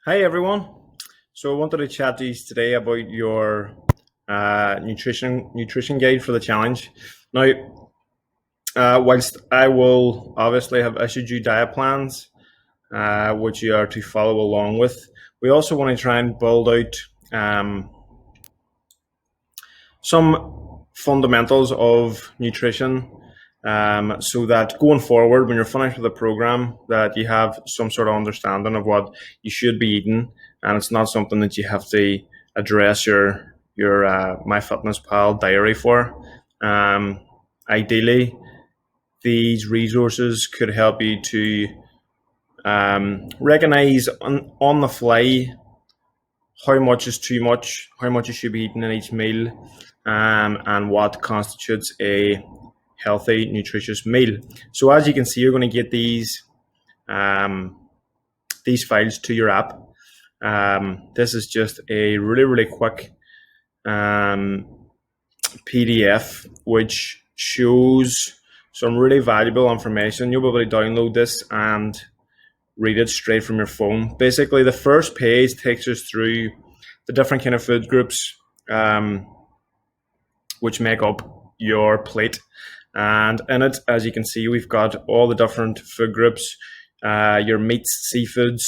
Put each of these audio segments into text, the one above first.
Hi everyone. So I wanted to chat to you today about your nutrition guide for the challenge. Now, whilst I will obviously have issued you diet plans, which you are to follow along with, we also want to try and build out some fundamentals of nutrition, so that going forward, when you're finished with the program, that you have some sort of understanding of what you should be eating, and it's not something that you have to address your MyFitnessPal diary for. Um, Ideally, these resources could help you to recognize on the fly how much is too much, how much you should be eating in each meal, and what constitutes a healthy, nutritious meal. So as you can see, you're going to get um, these files to your app. This is just a really quick um, PDF which shows some really valuable information. You'll be able to download this and read it straight from your phone. Basically, the first page takes us through the different kind of food groups which make up your plate. And in it, as you can see, we've got all the different food groups, your meats, seafoods,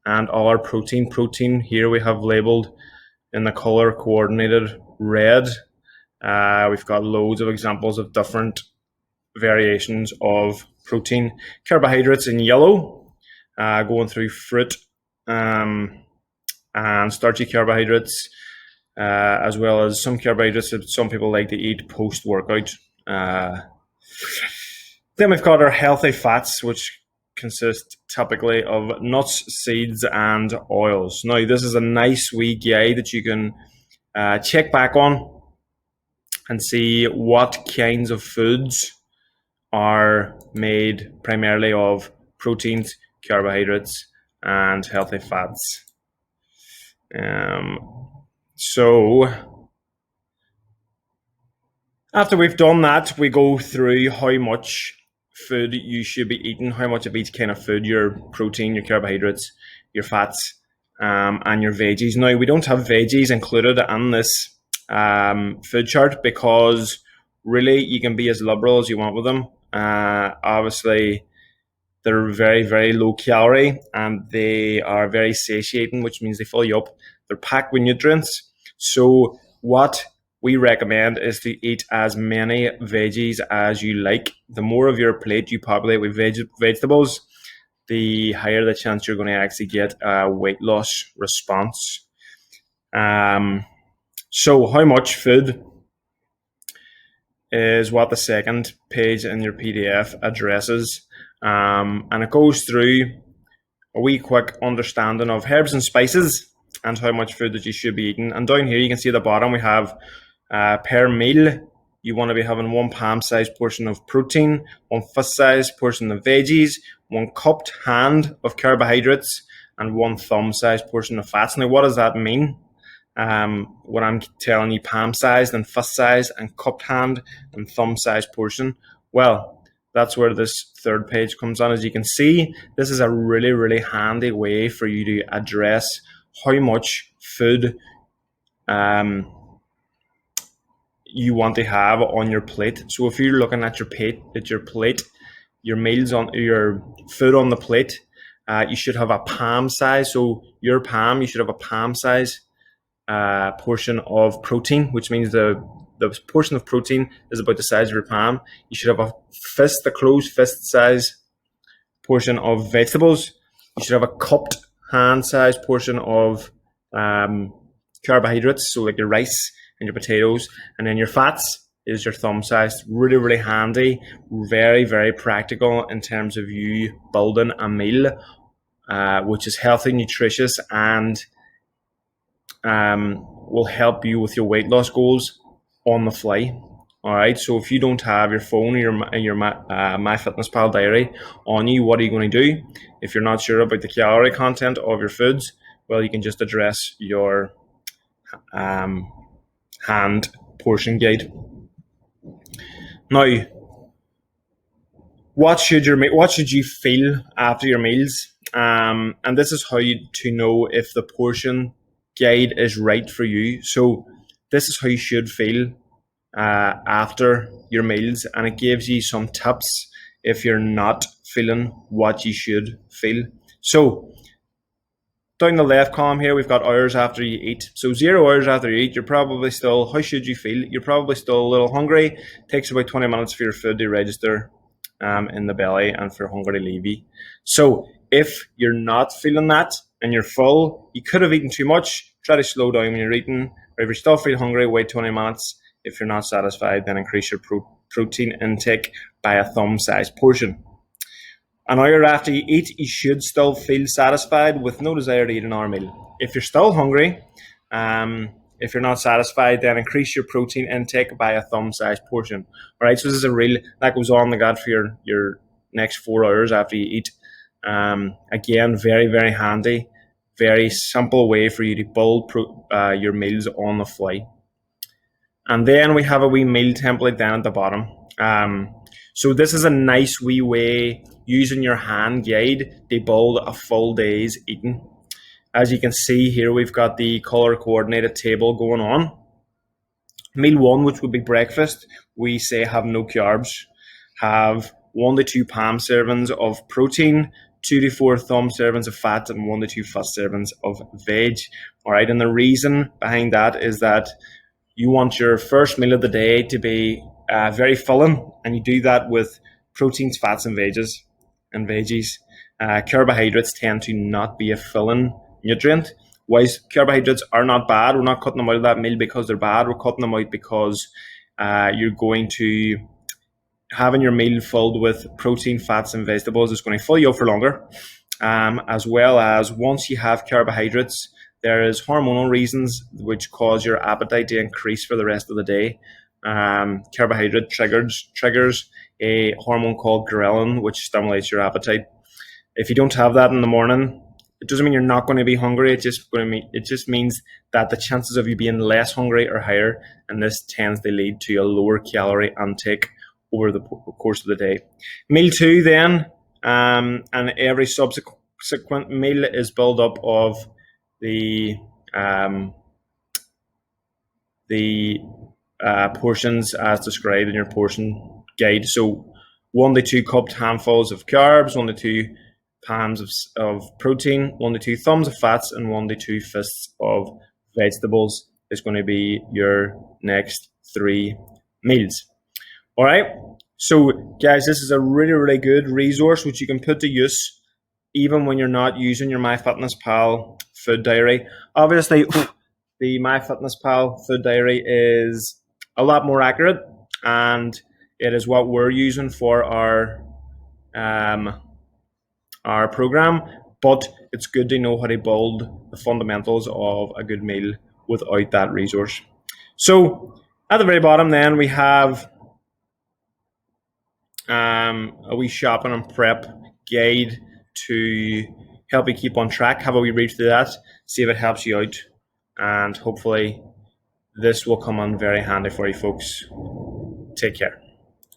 and all our protein. Protein here we have labeled in the color coordinated red. We've got loads of examples of different variations of protein. Carbohydrates in yellow, going through fruit and starchy carbohydrates, as well as some carbohydrates that some people like to eat post workout. Then we've got our healthy fats, which consist typically of nuts, seeds, and oils. Now, this is a nice wee guide that you can check back on and see what kinds of foods are made primarily of proteins, carbohydrates, and healthy fats. So after we've done that, we go through how much food you should be eating, how much of each kind of food, your protein, your carbohydrates, your fats, and your veggies. Now, we don't have veggies included in this food chart because really you can be as liberal as you want with them. Obviously, they're very low calorie and they are very satiating, which means they fill you up. They're packed with nutrients. So what we recommend is to eat as many veggies as you like. The more of your plate you populate with vegetables, the higher the chance you're going to actually get a weight loss response. So how much food is what the second page in your PDF addresses. And it goes through a wee quick understanding of herbs and spices and how much food that you should be eating. And down here you can see at the bottom we have per meal you want to be having one palm-sized portion of protein, one fist-sized portion of veggies, one cupped hand of carbohydrates, and one thumb-sized portion of fats. Now, what does that mean? When I'm telling you palm-sized and fist-sized and cupped hand and thumb-sized portion, well, that's where this third page comes on. As you can see, this is a really handy way for you to address how much food you want to have on your plate. So if you're looking at your meals on your food on the plate, you should have a palm size. So your palm, you should have a palm size portion of protein, which means the portion of protein is about the size of your palm. You should have a closed fist size portion of vegetables. You should have a cupped hand size portion of carbohydrates, so like your rice and your potatoes, and then your fats is your thumb size. Really handy, very practical in terms of you building a meal which is healthy, nutritious, and will help you with your weight loss goals on the fly. All right. So if you don't have your phone or your MyFitnessPal diary on you, what are you going to do? If you're not sure about the calorie content of your foods, well, you can just address your hand portion guide. Now, what should you feel after your meals? and this is how to know if the portion guide is right for you. So this is how you should feel after your meals, and it gives you some tips if you're not feeling what you should feel. So down the left column here, we've got hours after you eat. So 0 hours after you eat, you're probably still, how should you feel? You're probably still a little hungry. It takes about 20 minutes for your food to register in the belly and for hunger to leave you. So if you're not feeling that and you're full, you could have eaten too much. Try to slow down when you're eating. Or if you still feel hungry, wait 20 minutes. If you're not satisfied, then increase your protein intake by a thumb-sized portion. An hour after you eat, you should still feel satisfied with no desire to eat another meal. If you're still hungry, if you're not satisfied, then increase your protein intake by a thumb-sized portion. All right, so this is a reel that goes on the gut for your next 4 hours after you eat. Again, very, very handy, very simple way for you to build your meals on the fly. And then we have a wee meal template down at the bottom. So this is a nice wee way using your hand guide to build a full day's eating. As you can see here, we've got the color coordinated table going on. Meal 1, which would be breakfast, we say have no carbs, have 1 to 2 palm servings of protein, 2 to 4 thumb servings of fat, and 1 to 2 fist servings of veg. All right, and the reason behind that is that you want your first meal of the day to be very filling, and you do that with proteins, fats, and veggies. Carbohydrates tend to not be a filling nutrient. Whilst carbohydrates are not bad, we're not cutting them out of that meal because they're bad. We're cutting them out because you're going to having your meal filled with protein, fats, and vegetables is going to fill you up for longer. As well as once you have carbohydrates, there is hormonal reasons which cause your appetite to increase for the rest of the day. Carbohydrate triggers a hormone called ghrelin, which stimulates your appetite. If you don't have that in the morning, it doesn't mean you're not going to be hungry. It just means that the chances of you being less hungry are higher, and this tends to lead to a lower calorie intake over the course of the day. Meal 2 then, and every subsequent meal is built up of the portions as described in your portion guide. So 1 to 2 cupped handfuls of carbs, 1 to 2 palms of protein, 1 to 2 thumbs of fats, and 1 to 2 fists of vegetables is going to be your next 3 meals. All right. So guys, this is a really, really good resource which you can put to use even when you're not using your MyFitnessPal food diary. Obviously, the MyFitnessPal food diary is a lot more accurate, and it is what we're using for our program, but it's good to know how to build the fundamentals of a good meal without that resource. So at the very bottom then we have a wee shopping and prep guide to help you keep on track. Have a wee read through that, see if it helps you out, and hopefully this will come in very handy for you folks. Take care.